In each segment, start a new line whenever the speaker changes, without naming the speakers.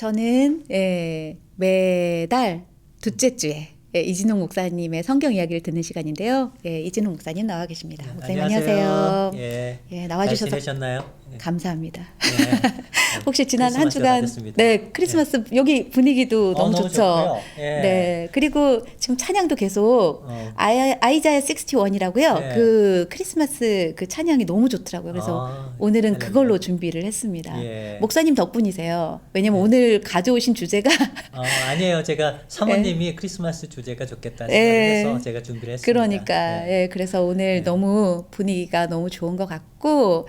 저는 매달 둘째 주에 이진홍 목사님의 성경 이야기를 듣는 시간인데요. 이진홍 목사님 나와 계십니다. 목사님 안녕하세요. 나와주셔서
잘 지내셨나요?
감사합니다.
네.
혹시 지난 한 주간 크리스마스 여기 분위기도 너무 좋죠. 네. 그리고 지금 찬양도 계속 아이자야 61이라고요. 그 크리스마스 그 찬양이 너무 좋더라고요. 그래서 오늘은 그걸로 준비를 했습니다. 목사님 덕분이세요. 왜냐면 오늘 가져오신 주제가
아니에요. 제가 사모님이 크리스마스 주제가 좋겠다 생각해서 제가 준비를 했습니다.
그러니까 그래서 오늘 너무 분위기가 너무 좋은 것 같고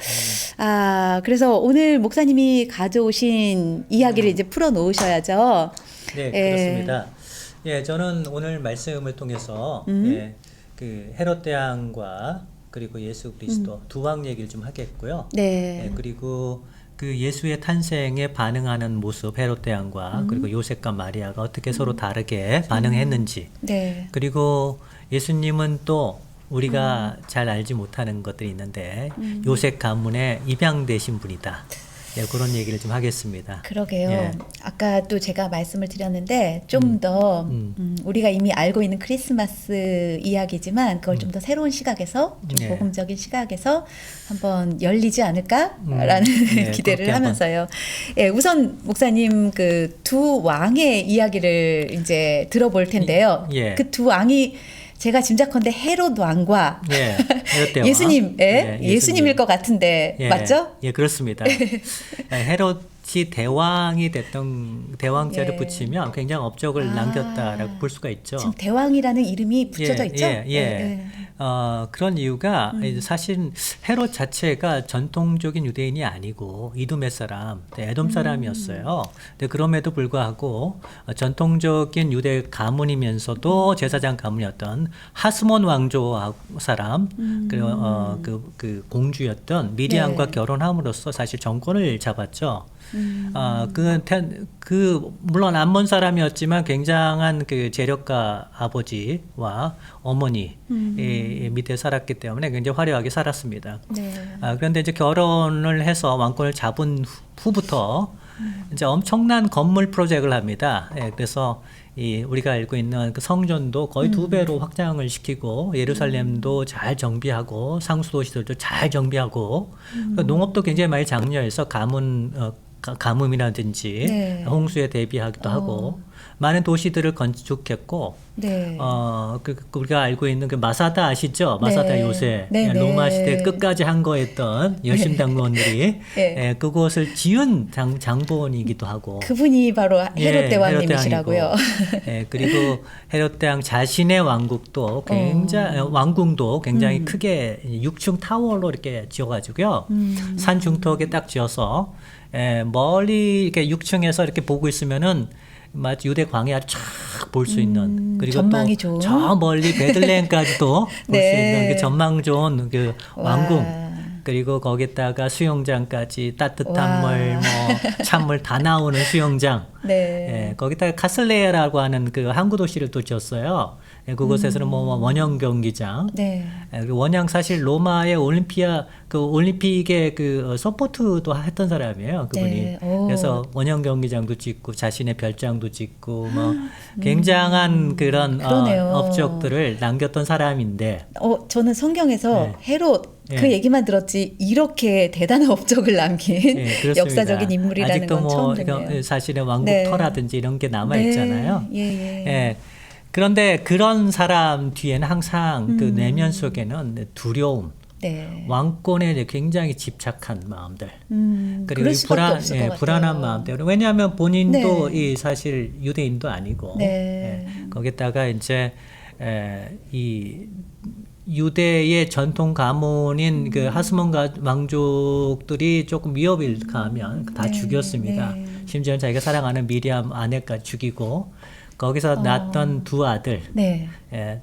그래서 오늘 목사님이 가져오신 이야기를 이제 풀어 놓으셔야죠.
네, 그렇습니다. 저는 오늘 말씀을 통해서 그 헤롯 대왕과 그리고 예수 그리스도 두 왕 얘기를 좀 하겠고요. 그리고 그 예수의 탄생에 반응하는 모습, 헤롯 대왕과 그리고 요셉과 마리아가 어떻게 서로 다르게 반응했는지, 그리고 예수님은 또 우리가 잘 알지 못하는 것들이 있는데 요셉 가문에 입양되신 분이다. 그런 얘기를 좀 하겠습니다.
그러게요. 아까 또 제가 말씀을 드렸는데 좀 더 우리가 이미 알고 있는 크리스마스 이야기지만 그걸 좀 더 새로운 시각에서 좀 복음적인 시각에서 한번 열리지 않을까라는 기대를 하면서요. 우선 목사님 그 두 왕의 이야기를 이제 들어볼 텐데요. 그 두 왕이 제가 짐작컨대 헤롯 왕과
헤롯
예수님, 예수님일 것 같은데 맞죠?
그렇습니다. 헤롯이 대왕이 됐던 대왕제를 붙이면 굉장히 업적을 남겼다라고 볼 수가 있죠.
지금 대왕이라는 이름이 붙여져 있죠?
그런 이유가 사실 헤롯 자체가 전통적인 유대인이 아니고 이두메 사람, 에돔 사람이었어요. 근데 그럼에도 불구하고 전통적인 유대 가문이면서도 제사장 가문이었던 하스몬 왕조 사람, 그리고 그 공주였던 미리암과 결혼함으로써 사실 정권을 잡았죠. 물론 암몬 사람이었지만 굉장한 그 재력가 아버지와 어머니 밑에 살았기 때문에 굉장히 화려하게 살았습니다. 그런데 이제 결혼을 해서 왕권을 잡은 후부터 이제 엄청난 건물 프로젝트를 합니다. 그래서 우리가 알고 있는 그 성전도 거의 2배로 확장을 시키고 예루살렘도 잘 정비하고 상수도시들도 잘 정비하고 농업도 굉장히 많이 장려해서 가뭄이라든지 홍수에 대비하기도 하고 많은 도시들을 건축했고 우리가 알고 있는 그 마사다 아시죠? 마사다 요새 로마 시대 끝까지 항거했던 열심당론들이 그곳을 지은 장본이기도 하고
그분이 바로 헤롯 대왕님이시라고요.
그리고 헤롯 대왕 자신의 왕국도 굉장히 크게 6층 타워로 이렇게 지어가지고요. 산 중턱에 딱 지어서 멀리 이렇게 6층에서 이렇게 보고 있으면은 마치 유대 광야를 쫙 볼 수 있는 그리고
전망이
또 저 멀리 베들레헴까지도 볼 수 있는 그 전망 좋은 그 왕궁 그리고 거기다가 수영장까지 따뜻한 물, 찬물 다 나오는 수영장. 거기다가 카슬레라고 하는 그 항구 도시를 또 지었어요. 그곳에서는 원형 경기장. 원형 사실 로마의 올림픽의 그 서포트도 했던 사람이에요. 그분이. 그래서 원형 경기장도 짓고 자신의 별장도 짓고 굉장한 그런 업적들을 남겼던 사람인데.
저는 성경에서 헤롯 그 얘기만 들었지 이렇게 대단한 업적을 남긴 역사적인 인물이라는 건 처음 듣네요.
사실은 왕국터라든지 이런 게 남아 있잖아요. 그런데 그런 사람 뒤에는 항상 그 내면 속에는 두려움, 왕권에 굉장히 집착한 마음들, 그리고 불안한 마음들. 왜냐하면 본인도 사실 유대인도 아니고 거기다가 이제 이 유대의 전통 가문인 그 하스몬 왕족들이 조금 위협을 가하면 다 죽였습니다. 심지어 자기가 사랑하는 미리암 아내까지 죽이고 거기서 낳았던 두 아들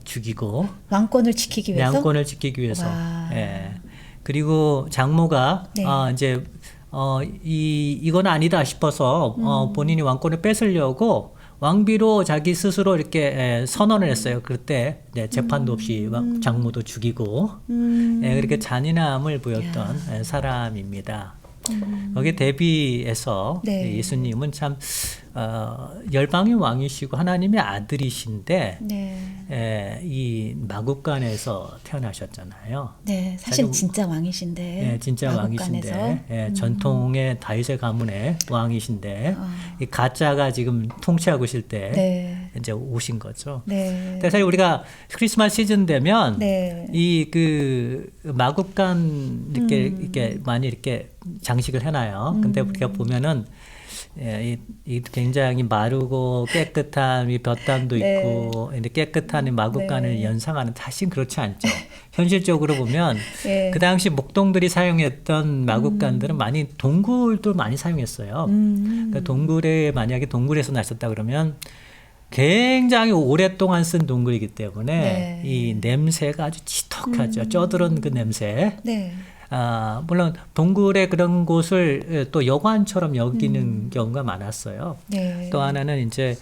죽이고
왕권을 지키기 위해서.
그리고 장모가 이제 이건 아니다 싶어서 본인이 왕권을 뺏으려고 왕비로 자기 스스로 이렇게 선언을 했어요. 그때 재판도 없이 장모도 죽이고 그렇게 잔인함을 보였던 사람입니다. 거기에 대비해서
네.
예수님은 참 열방의 왕이시고 하나님의 아들이신데
네.
이 마국간에서 태어나셨잖아요.
네, 사실
사실
진짜 왕이신데.
진짜
마국간에서.
왕이신데 전통의 다윗의 가문의 왕이신데 이 가짜가 지금 통치하고 있을 때
네.
이제 오신 거죠.
네.
근데 사실 우리가 크리스마스 시즌 되면
네.
이 그 마국간 이렇게 많이 이렇게 장식을 해놔요. 근데 우리가 보면은 이 굉장히 마르고 깨끗한 이 볕담도
네.
있고 깨끗한 이 마국간을
네.
연상하는 사실 그렇지 않죠. 현실적으로 보면
네.
그 당시 목동들이 사용했던 마국간들은 많이 동굴도 많이 사용했어요. 그러니까 동굴에 만약에 동굴에서 나셨다 그러면 굉장히 오랫동안 쓴 동굴이기 때문에
네.
이 냄새가 아주 지독하죠. 쪄들은 그 냄새.
네.
물론 동굴의 그런 곳을 또 여관처럼 여기는 경우가 많았어요.
네.
또 하나는 이제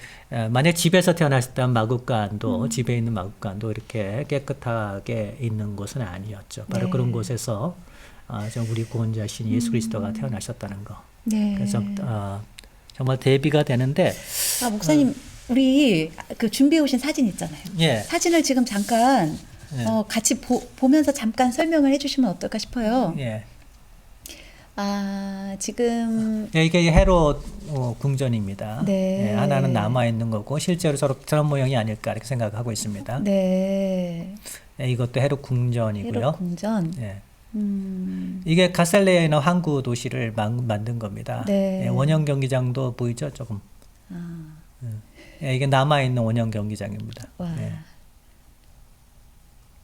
만약 집에서 태어났다면 마국간도 집에 있는 마국간도 이렇게 깨끗하게 있는 곳은 아니었죠. 바로
네.
그런 곳에서 우리 구원자신 예수 그리스도가 태어나셨다는 거.
네.
그래서 정말 대비가 되는데
목사님, 우리 그 준비해 오신 사진 있잖아요.
예.
사진을 지금 잠깐
예.
같이 보면서 잠깐 설명을 해주시면 어떨까 싶어요.
예.
지금
이게 헤롯 궁전입니다.
네.
예, 하나는 남아 있는 거고 실제로 서로 그런 모양이 아닐까 이렇게 생각하고 있습니다.
네.
예, 이것도 헤롯 궁전이고요.
헤롯 궁전.
예.
음.
이게 가살레에 있는 항구 도시를 만든 겁니다.
네.
예, 원형 경기장도 보이죠, 조금. 예, 이게 남아 있는 원형 경기장입니다.
와.
예.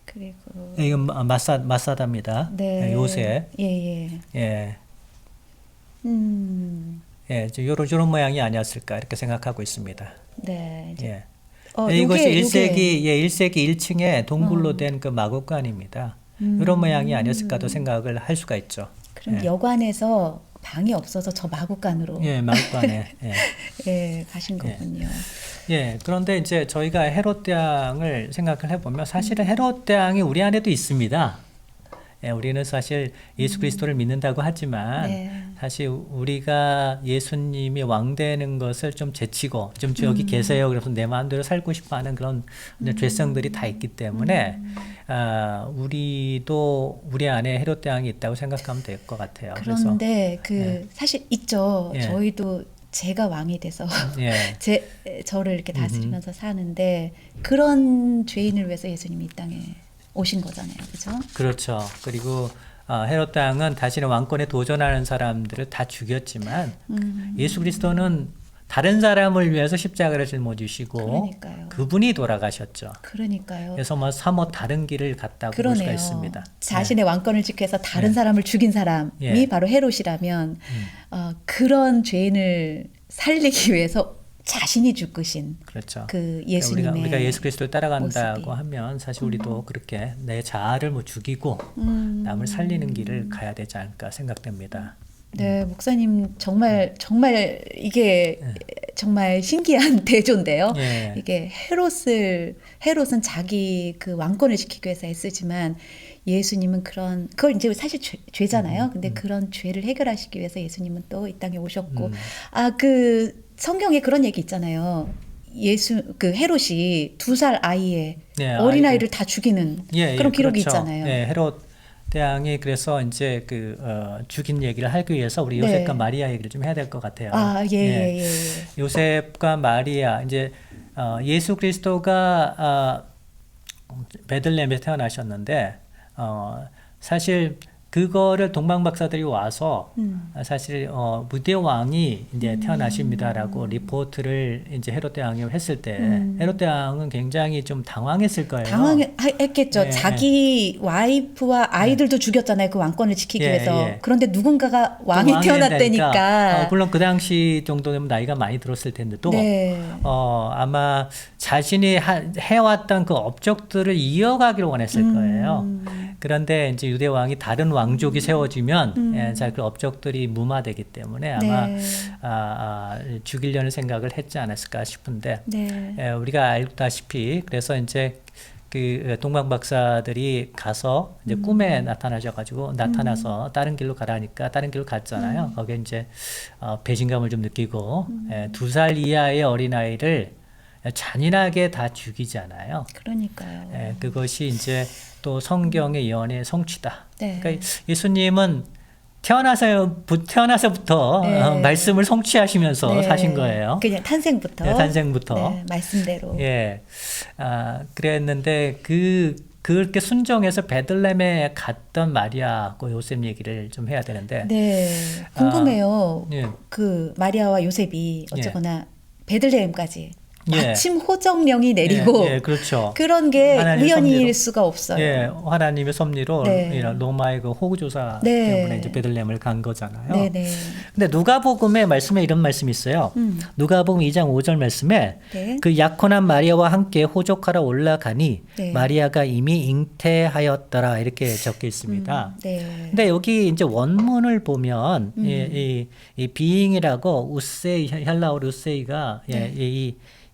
그리고
이건 마사다입니다.
네.
예, 요새.
예.
예. 요런 모양이 아니었을까 이렇게 생각하고 있습니다.
네.
예.
요게,
이것이 1세기,
요게.
1세기 1층에 동굴로 된 그 마국간입니다. 이런 모양이 아니었을까도 생각을 할 수가 있죠.
그럼
예.
여관에서 방이 없어서 저 마국간으로
예, 마국간에. 예.
예, 가신 거군요.
예, 그런데 이제 저희가 헤롯 대왕을 생각을 해보면 사실은 헤롯 대왕이 우리 안에도 있습니다. 예, 우리는 사실 예수 그리스도를 믿는다고 하지만
네.
사실 우리가 예수님이 왕 되는 것을 좀 제치고 좀 여기 계세요. 그래서 내 마음대로 살고 싶어하는 그런 죄성들이 다 있기 때문에 우리도 우리 안에 헤롯 대왕이 있다고 생각하면 될 것 같아요.
그런데
예.
사실 있죠.
예.
저희도 제가 왕이 돼서
예.
저를 이렇게 다스리면서 사는데 그런 죄인을 위해서 예수님이 이 땅에 오신 거잖아요. 그렇죠?
그렇죠. 그리고 헤롯 대왕은 다시는 왕권에 도전하는 사람들을 다 죽였지만 예수 그리스도는 다른 사람을 위해서 십자가를 짊어지시고
그러니까요.
그분이 돌아가셨죠.
그러니까요.
그래서 사뭇 다른 길을 갔다고 볼 수가 있습니다.
자신의 왕권을 지키기 위해서 다른 사람을 죽인 사람이
예.
바로 헤롯이라면 그런 죄인을 살리기 위해서 자신이 죽으신
그렇죠.
그 예수님의
우리가 예수 그리스도를 따라간다고
모습이.
하면 사실 우리도 그렇게 내 자아를 죽이고 남을 살리는 길을 가야 되지 않을까 생각됩니다.
네, 목사님 정말 이게 정말 신기한 대조인데요.
예.
이게 헤롯은 자기 그 왕권을 지키기 위해서 애쓰지만 예수님은 그걸 이제 사실 죄잖아요. 근데 그런 죄를 해결하시기 위해서 예수님은 또 이 땅에 오셨고 그 성경에 그런 얘기 있잖아요. 그 헤롯이 2살 아이의 어린아이를 다 죽이는 그런 기록이
그렇죠.
있잖아요.
예, 헤롯 대왕이 그래서 이제 죽인 얘기를 하기 위해서 우리 요셉과 마리아 얘기를 좀 해야 될 것 같아요.
예.
요셉과 마리아 이제 예수 그리스도가 베들레헴에 태어나셨는데 사실 그거를 동방박사들이 와서 사실 무대 왕이 이제 태어나십니다라고 리포트를 이제 헤롯 대왕이 했을 때 헤롯 대왕은 굉장히 좀 당황했을 거예요.
당황했겠죠.
예,
자기 와이프와 아이들도 죽였잖아요. 그 왕권을 지키기 위해서.
예.
그런데 누군가가 왕이 태어났다니까.
물론 그 당시 정도 되면 나이가 많이 들었을 텐데도 아마 자신이 해왔던 그 업적들을 이어가기를 원했을 거예요. 그런데 이제 유대 왕이 다른 왕족이 세워지면 그 업적들이 무마되기 때문에 아마 죽이려는 생각을 했지 않았을까 싶은데 우리가 알다시피 그래서 이제 그 동방 박사들이 가서 이제 꿈에 나타나서 다른 길로 가라니까 다른 길로 갔잖아요. 거기에 이제 배신감을 좀 느끼고 2살 이하의 어린아이를 잔인하게 다 죽이잖아요.
그러니까요.
그것이 이제 또 성경의 예언의 성취다.
네.
그러니까 예수님은 태어나서부터
네.
말씀을 성취하시면서
네.
사신 거예요.
그냥 탄생부터.
네, 탄생부터.
네, 말씀대로.
예. 그랬는데 그렇게 순종해서 베들레헴에 갔던 마리아하고 요셉 얘기를 좀 해야 되는데.
네. 궁금해요.
예.
그 마리아와 요셉이 어쩌거나 베들레헴까지
예.
마침 호정령이 내리고
예, 그렇죠.
그런 게
하나님의
우연일
섭리로.
수가 없어요.
예, 하나님의 섭리로
네.
이런 로마의 그 호구조사
네.
때문에 이제 베들레헴을 간 거잖아요.
네네.
근데 누가복음의 말씀에 이런 말씀이 있어요. 누가복음 2장 5절 말씀에
네.
그 약혼한 마리아와 함께 호족하러 올라가니
네.
마리아가 이미 잉태하였더라 이렇게 적혀 있습니다.
네.
근데 여기 이제 원문을 보면 이 비잉이라고 우세이 헬라어로 우세이가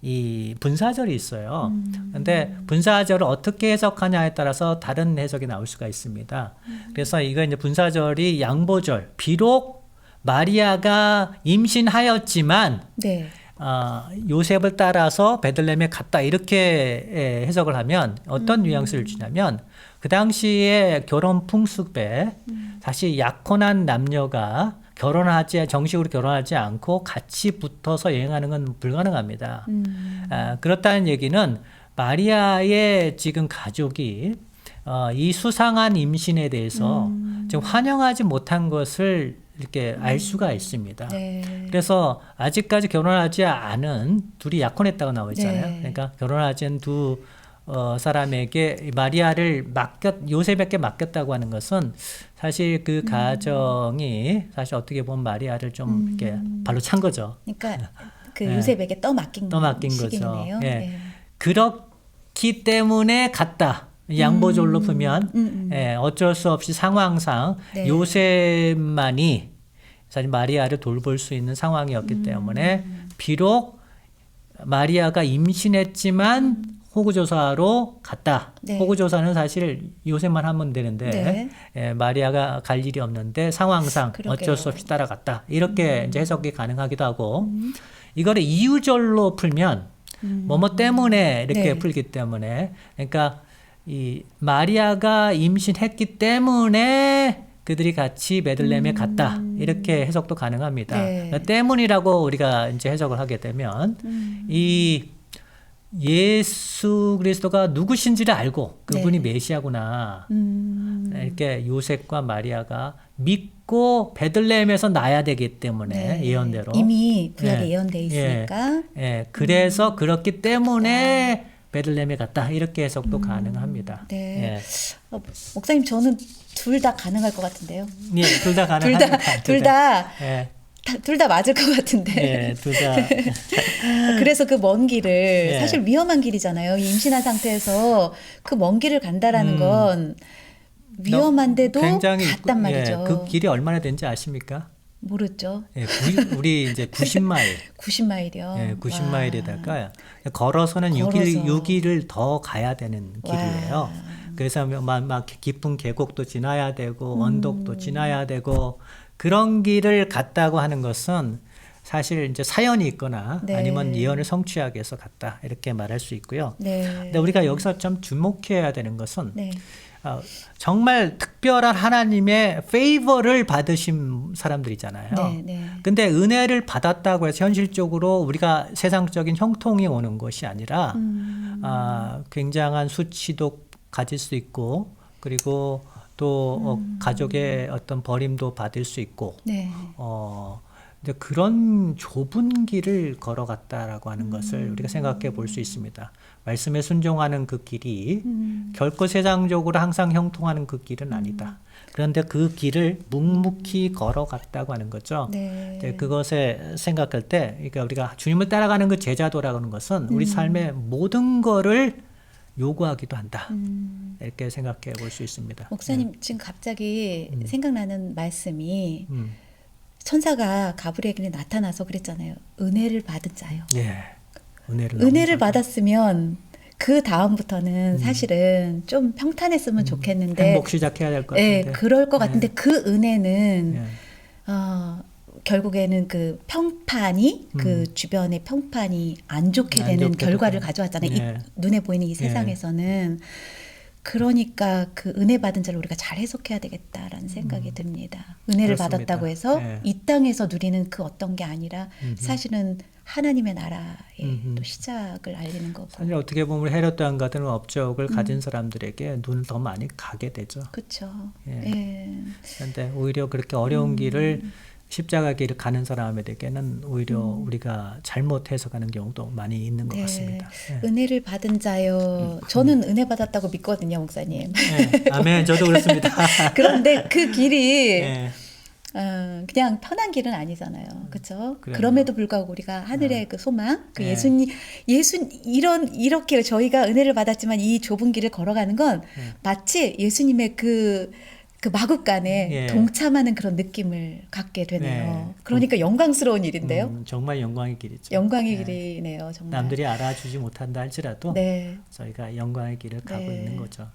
이 분사절이 있어요. 근데 분사절을 어떻게 해석하냐에 따라서 다른 해석이 나올 수가 있습니다. 그래서 이거 이제 분사절이 양보절. 비록 마리아가 임신하였지만
네.
요셉을 따라서 베들레헴에 갔다 이렇게 해석을 하면 어떤 뉘앙스를 주냐면 그 당시에 결혼 풍습에 사실 약혼한 남녀가 정식으로 결혼하지 않고 같이 붙어서 여행하는 건 불가능합니다. 그렇다는 얘기는 마리아의 지금 가족이 이 수상한 임신에 대해서 지금 환영하지 못한 것을 이렇게 알 수가 있습니다.
네.
그래서 아직까지 결혼하지 않은 둘이 약혼했다고 나와 있잖아요.
네.
그러니까 결혼하지 않은 두 사람에게 마리아를 요셉에게 맡겼다고 하는 것은 사실 그 가정이 사실 어떻게 보면 마리아를 좀 이렇게 발로 찬 거죠.
그러니까 그
네.
요셉에게 떠맡긴
거죠.
시기네요.
예.
네.
그렇기 때문에 갔다. 양보절로 보면 어쩔 수 없이 상황상
네.
요셉만이 사실 마리아를 돌볼 수 있는 상황이었기 때문에 비록 마리아가 임신했지만 호구조사로 갔다.
네.
호구조사는 사실 요셉만 하면 되는데
네.
마리아가 갈 일이 없는데 상황상
그러게요.
어쩔 수 없이 따라갔다. 이렇게 이제 해석이 가능하기도 하고 이거를 이유절로 풀면 뭐뭐 때문에 이렇게
네.
풀기 때문에 그러니까 이 마리아가 임신했기 때문에 그들이 같이 베들레헴에 갔다 이렇게 해석도 가능합니다.
네.
그러니까 때문이라고 우리가 이제 해석을 하게 되면 이 예수 그리스도가 누구신지를 알고 그분이
네.
메시아구나 이렇게 요셉과 마리아가 믿고 베들레헴에서 나야 되기 때문에
네.
예언대로
이미 구약에
예.
예언돼 있으니까.
그래서 그렇기 때문에 베들레헴에 갔다 이렇게 해석도 가능합니다.
네.
예.
목사님 저는 둘 다 가능할 것 같은데요.
예, 둘 다 가능합니다.
둘 다
예,
맞을 것 같은데.
예, 둘 다.
그래서 그 먼 길을 사실 위험한 길이잖아요. 임신한 상태에서 그 먼 길을 간다라는 건 위험한데도
굉장히
갔단 말이죠.
그 길이 얼마나 된지 아십니까?
모르죠.
예, 우리 이제 90마일.
90마일이요.
예, 90마일에다가 걸어서는
걸어서.
6일을 더 가야 되는 길이에요.
와.
그래서 막 깊은 계곡도 지나야 되고 언덕도 지나야 되고 그런 길을 갔다고 하는 것은 사실 이제 사연이 있거나
네.
아니면 예언을 성취하기 위해서 갔다 이렇게 말할 수 있고요.
네.
근데 우리가 여기서 좀 주목해야 되는 것은
네.
정말 특별한 하나님의 페이버를 받으신 사람들이잖아요.
네, 네.
근데 은혜를 받았다고 해서 현실적으로 우리가 세상적인 형통이 오는 것이 아니라 굉장한 수치도 가질 수 있고 그리고 또 가족의 어떤 버림도 받을 수 있고
네.
이제 그런 좁은 길을 걸어갔다라고 하는 것을 우리가 생각해 볼 수 있습니다. 말씀에 순종하는 그 길이 결코 세상적으로 항상 형통하는 그 길은 아니다. 그런데 그 길을 묵묵히 걸어갔다고 하는 거죠.
네.
이제 그것에 생각할 때, 그러니까 우리가 주님을 따라가는 그 제자도라고 하는 것은 우리 삶의 모든 거를 요구하기도 한다. 이렇게 생각해 볼 수 있습니다.
목사님 지금 갑자기 생각나는 말씀이
음.
천사가 가브리엘에게 나타나서 그랬잖아요. 은혜를 받은 자요.
예. 은혜를
은혜를
너무
받았으면 그 다음부터는 사실은 좀 평탄했으면 좋겠는데
행복 시작해야 될 것
네,
같은데.
그럴 것 같은데 그 은혜는
예.
결국에는 그 평판이 그 주변의 평판이 안 좋게
안
되는
좋게
결과를
되고.
가져왔잖아요.
예.
눈에 보이는 이 세상에서는. 그러니까 그 은혜 받은 자를 우리가 잘 해석해야 되겠다라는 생각이 듭니다. 은혜를
그렇습니다.
받았다고 해서
예.
이 땅에서 누리는 그 어떤 게 아니라 사실은 하나님의 나라의 또 시작을 알리는 거고.
사실 어떻게 보면 헤롯 왕 같은 업적을 가진 사람들에게 눈을 더 많이 가게 되죠.
그렇죠.
예.
예.
그런데 오히려 그렇게 어려운 길을 십자가 길을 가는 사람에게는 오히려 우리가 잘못 해석하는 경우도 많이 있는 것
네.
같습니다. 예.
은혜를 받은 자요. 저는 은혜 받았다고 믿거든요, 목사님.
예. 아멘. 저도 그렇습니다.
그런데 그 길이
예.
그냥 편한 길은 아니잖아요. 그렇죠?
그럼요.
그럼에도 불구하고 우리가 하늘의 그 소망, 그 예수님 이렇게 저희가 은혜를 받았지만 이 좁은 길을 걸어가는 건 마치 예수님의 그 마국간에
예.
동참하는 그런 느낌을 갖게 되네요.
네.
그러니까 영광스러운 일인데요.
정말 영광의 길이죠.
영광의
예.
길이네요, 정말.
남들이 알아주지 못한다 할지라도
네.
저희가 영광의 길을 가고
네.
있는 거죠.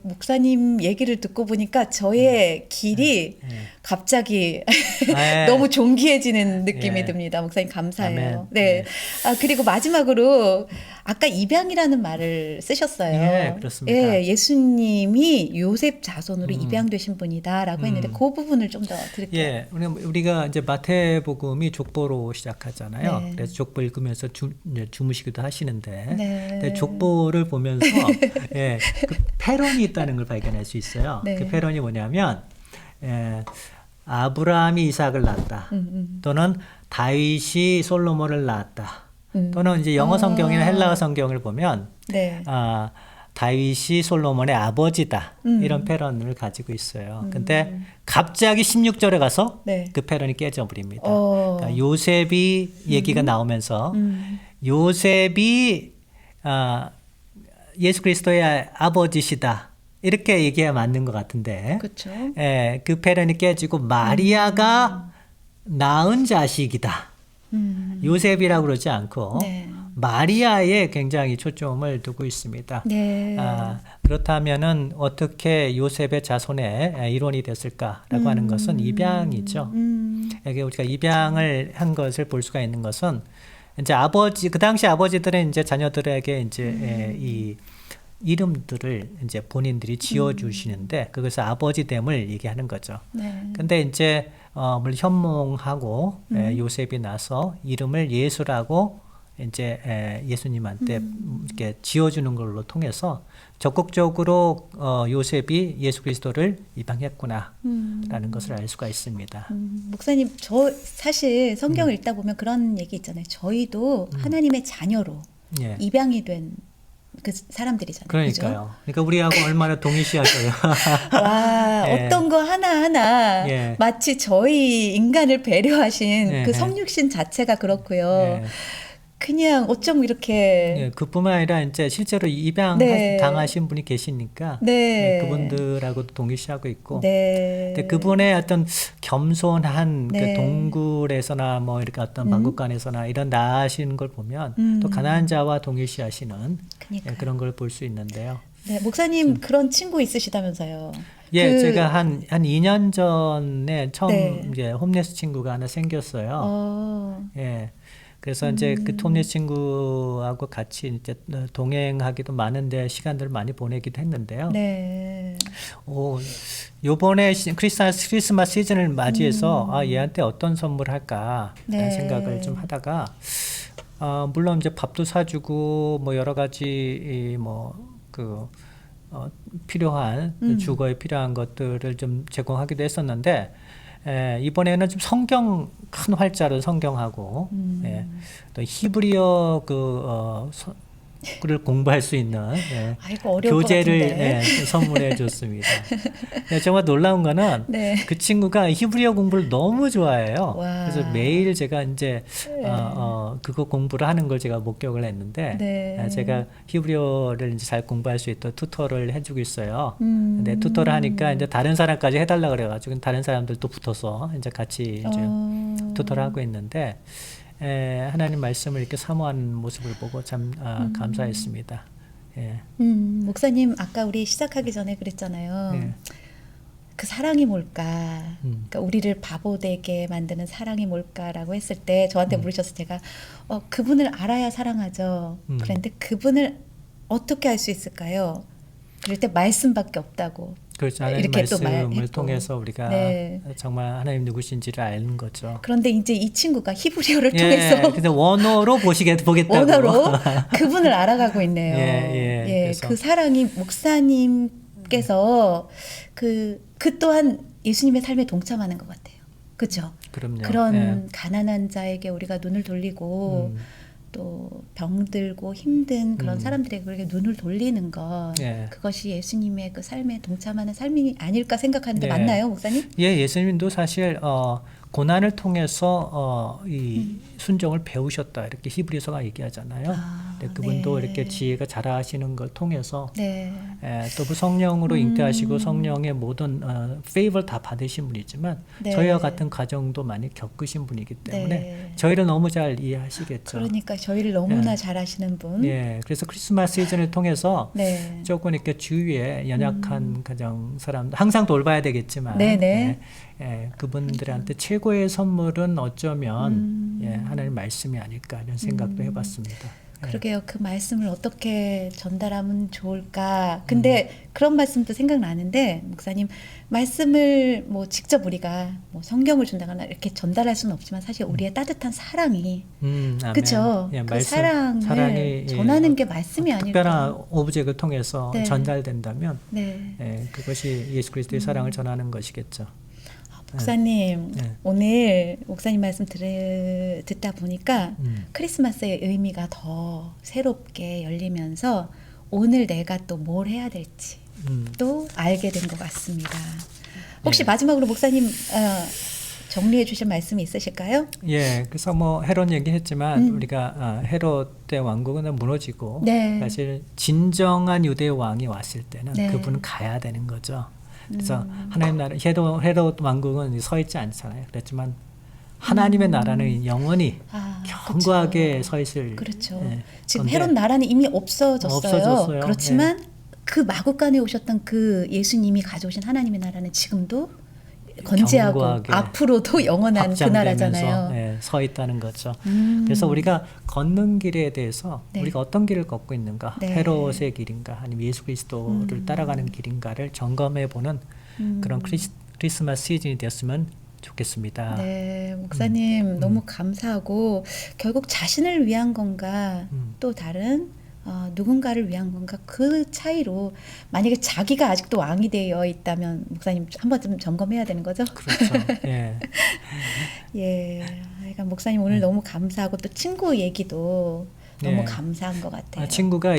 목사님 얘기를 듣고 보니까 저의 길이
예.
갑자기
예.
너무 존귀해지는 느낌이
예.
듭니다. 목사님 감사해요.
아멘.
네. 그리고 마지막으로 아까 입양이라는 말을 쓰셨어요.
예, 그렇습니다.
예, 예수님이 요셉 자손으로 입양되신 분이다라고 했는데 그 부분을 좀 더 들을게요.
예, 우리가 이제 마태복음이 족보로 시작하잖아요.
네.
그래서 족보 읽으면서 이제 주무시기도 하시는데,
네.
근데 족보를 보면서 예, 그 패런이 있다는 걸 발견할 수 있어요.
네.
그 패런이 뭐냐면 아브라함이 이삭을 낳았다, 또는 다윗이 솔로몬을 낳았다, 또는 이제 영어 성경이나 헬라어 성경을 보면
네.
다윗이 솔로몬의 아버지다. 이런 패런을 가지고 있어요. 근데 갑자기 16절에 가서
네.
그 패런이 깨져버립니다.
어.
그러니까 요셉이 얘기가 나오면서 요셉이 예수 그리스도의 아버지시다. 이렇게 얘기가 맞는 것 같은데
그렇죠.
예, 그 패런이 깨지고 마리아가 낳은 자식이다. 요셉이라고 그러지 않고
네.
마리아에 굉장히 초점을 두고 있습니다.
네.
그렇다면은 어떻게 요셉의 자손의 일원이 됐을까라고 하는 것은 입양이죠. 이게 우리가 입양을 한 것을 볼 수가 있는 것은 이제 그 당시 아버지들은 이제 자녀들에게 이제 이 이름들을 이제 본인들이 지어주시는데 그것을 아버지됨을 얘기하는 거죠.
네.
근데 이제 물론 현몽하고 요셉이 나서 이름을 예수라고 이제 예수님한테 이렇게 지어주는 걸로 통해서 적극적으로 요셉이 예수 그리스도를 입양했구나라는 것을 알 수가 있습니다.
목사님, 저 사실 성경을 읽다 보면 그런 얘기 있잖아요. 저희도 하나님의 자녀로
예.
입양이 된 그 사람들이잖아요.
그러니까요. 그러니까 우리하고 얼마나 동일시하셔요.
그죠? 와,
예.
어떤 거 하나하나
예.
마치 저희 인간을 배려하신
예.
그 성육신 자체가 그렇고요.
예.
그냥 어쩜 이렇게
예, 그뿐만 아니라 이제 실제로 입양
네.
당하신 분이 계시니까
네.
예, 그분들하고도 동일시하고 있고
네.
근데 그분의 어떤 겸손한
네.
그 동굴에서나 뭐 이렇게 어떤 방국간에서나 이런 나아신 걸 보면 또 가난한 자와 동일시하시는
그러니까요.
예, 그런 걸 볼 수 있는데요.
네, 목사님 그런 친구 있으시다면서요.
예,
그-
제가 한 2년 전에 처음
네.
이제 홈레스 친구가 하나 생겼어요. 예. 그래서 이제 그 홈레스 친구하고 같이 이제 동행하기도 많은데 시간들을 많이 보내기도 했는데요.
네.
요번에 크리스마스 시즌을 맞이해서 얘한테 어떤 선물을 할까
네.
생각을 좀 하다가 물론 이제 밥도 사주고 뭐 여러 가지 필요한 주거에 필요한 것들을 좀 제공하기도 했었는데 이번에는 좀 큰 활자로 성경하고 또 히브리어 를 공부할 수 있는
아이고, 어려울
교재를
것 같은데.
선물해 줬습니다. 정말 놀라운 거는
네.
그 친구가 히브리어 공부를 너무 좋아해요.
와.
그래서 매일 제가 이제 그거 공부를 하는 걸 제가 목격을 했는데
네.
제가 히브리어를 이제 잘 공부할 수 있도록 튜터를 해주고 있어요. 근데 튜터를 하니까 이제 다른 사람까지 해달라 그래가지고 다른 사람들도 붙어서 이제 같이 이제 튜터를 하고 있는데. 하나님 말씀을 이렇게 사모하는 모습을 보고 참 감사했습니다. 예.
목사님 아까 우리 시작하기 전에 그랬잖아요.
예.
그 사랑이 뭘까? 그러니까 우리를 바보되게 만드는 사랑이 뭘까라고 했을 때 저한테 물으셔서 제가 그분을 알아야 사랑하죠. 그런데 그분을 어떻게 알 수 있을까요? 그럴 때 말씀밖에 없다고.
그렇죠. 하나님
이렇게 또
말씀을
말했고.
통해서 우리가
네.
정말 하나님 누구신지를 아는 거죠.
그런데 이제 이 친구가 히브리어를
예,
통해서
근데 원어로 보겠다고.
원어로 그분을 알아가고 있네요.
예, 그래서.
그 사랑이 목사님께서 그 또한 예수님의 삶에 동참하는 것 같아요. 그렇죠?
그럼요.
그런
예.
가난한 자에게 우리가 눈을 돌리고 또 병들고 힘든 그런 사람들에게 그렇게 눈을 돌리는 것
예.
그것이 예수님의 그 삶에 동참하는 삶이 아닐까 생각하는데
네.
맞나요, 목사님?
예, 예수님도 사실 고난을 통해서 이 순종을 배우셨다 이렇게 히브리서가 얘기하잖아요. 근데 그분도
네.
이렇게 지혜가 자라시는 걸 통해서
네.
또 그 성령으로 잉태하시고 성령의 모든 페이버를 다 받으신 분이지만
네.
저희와 같은 과정도 많이 겪으신 분이기 때문에
네.
저희를 너무 잘 이해하시겠죠.
그러니까 저희를 너무나
예.
잘 아시는 분.
예, 그래서 크리스마스 시즌을 통해서
네.
조금 이렇게 주위에 연약한 가정 사람들 항상 돌봐야 되겠지만
네네.
그분들한테 최고의 선물은 어쩌면 하나님 말씀이 아닐까 이런 생각도 해봤습니다.
그러게요. 그 말씀을 어떻게 전달하면 좋을까. 근데 그런 말씀도 생각나는데 목사님 말씀을 뭐 직접 우리가 뭐 성경을 준다거나 이렇게 전달할 수는 없지만 사실 우리의 따뜻한 사랑이
아멘.
그렇죠.
예,
그 사랑을 전하는 게 말씀이 아닐까.
특별한 오브젝을 통해서
네.
전달된다면
네.
그것이 예수 그리스도의 사랑을 전하는 것이겠죠.
목사님
네.
오늘 목사님 말씀 듣다 보니까
음.
크리스마스의 의미가 더 새롭게 열리면서 오늘 내가 또 뭘 해야 될지 또 알게 된 것 같습니다. 혹시
네.
마지막으로 목사님 정리해 주실 말씀이 있으실까요?
예, 그래서 뭐 헤롯 얘기했지만 우리가 헤롯의 왕국은 무너지고
네.
사실 진정한 유대의 왕이 왔을 때는
네.
그분은 가야 되는 거죠. 그래서 하나님 나라 헤롯 왕국은 서 있지 않잖아요. 그렇지만 하나님의 나라는 영원히 견고하게
그렇죠.
서 있을.
그렇죠.
예,
지금
건데
헤롯 나라는 이미 없어졌어요. 그렇지만
예.
그 마구간에 오셨던 그 예수님이 가져오신 하나님의 나라는 지금도 건재하고
견고하게
앞으로도 영원한 그
확장되면서,
나라잖아요.
예, 서 있다는 거죠. 그래서 우리가 걷는 길에 대해서
네.
우리가 어떤 길을 걷고 있는가,
네.
헤롯의 길인가, 아니면 예수 그리스도를 따라가는 길인가를 점검해 보는 그런 크리스마스 시즌이 되었으면 좋겠습니다.
네, 목사님 너무 감사하고 결국 자신을 위한 건가 또 다른 누군가를 위한 건가 그 차이로 만약에 자기가 아직도 왕이 되어 있다면 목사님 한 번쯤 점검해야 되는 거죠?
그렇죠. 예.
예, 그러니까 목사님 오늘 너무 감사하고 또 친구 얘기도 너무
네.
감사한 것 같아요.
친구가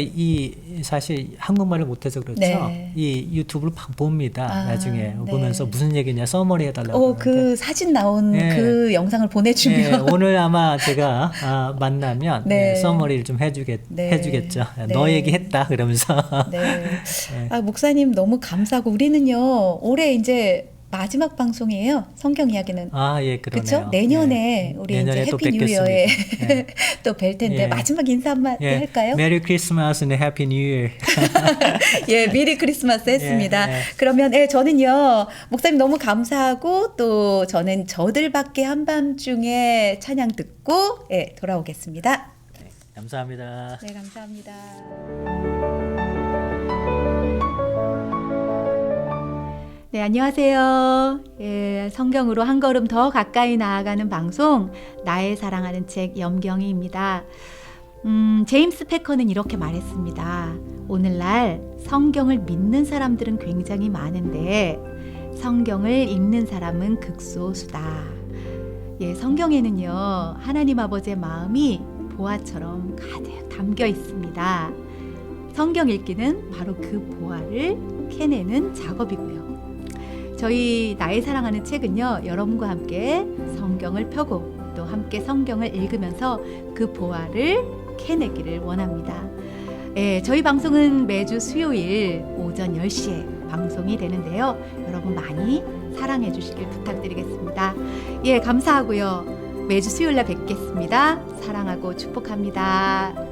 사실 한국말을 못해서 그렇죠.
네.
이 유튜브를 봅니다. 나중에
네.
보면서 무슨 얘기냐 서머리 해달라고.
그 사진 나온
네.
그 영상을 보내주면
네, 오늘 아마 제가 만나면
네.
서머리를 좀
네.
해주겠죠.
네.
너 얘기했다 그러면서.
네. 목사님 너무 감사하고 우리는요 올해 이제 마지막 방송이에요. 성경 이야기는.
예, 그러네요.
그렇죠? 내년에 우리
내년에
이제
또
해피 뉴 이어에
뵙겠습니다.
또 뵐 텐데
예.
마지막 인사 한마디 할까요?
메리 크리스마스 and 해피 뉴 이어.
예, 미리 크리스마스 했습니다.
예.
그러면 저는요 목사님 너무 감사하고 또 저는 저들밖에 한밤중에 찬양 듣고 돌아오겠습니다.
네, 감사합니다.
네, 감사합니다. 네, 안녕하세요. 성경으로 한 걸음 더 가까이 나아가는 방송 나의 사랑하는 책 염경이입니다. 제임스 패커는 이렇게 말했습니다. 오늘날 성경을 믿는 사람들은 굉장히 많은데 성경을 읽는 사람은 극소수다. 성경에는요 하나님 아버지의 마음이 보화처럼 가득 담겨 있습니다. 성경 읽기는 바로 그 보화를 캐내는 작업이고요. 저희 나의 사랑하는 책은요 여러분과 함께 성경을 펴고 또 함께 성경을 읽으면서 그 보화를 캐내기를 원합니다. 저희 방송은 매주 수요일 오전 10시에 방송이 되는데요. 여러분 많이 사랑해 주시길 부탁드리겠습니다. 감사하고요. 매주 수요일 날 뵙겠습니다. 사랑하고 축복합니다.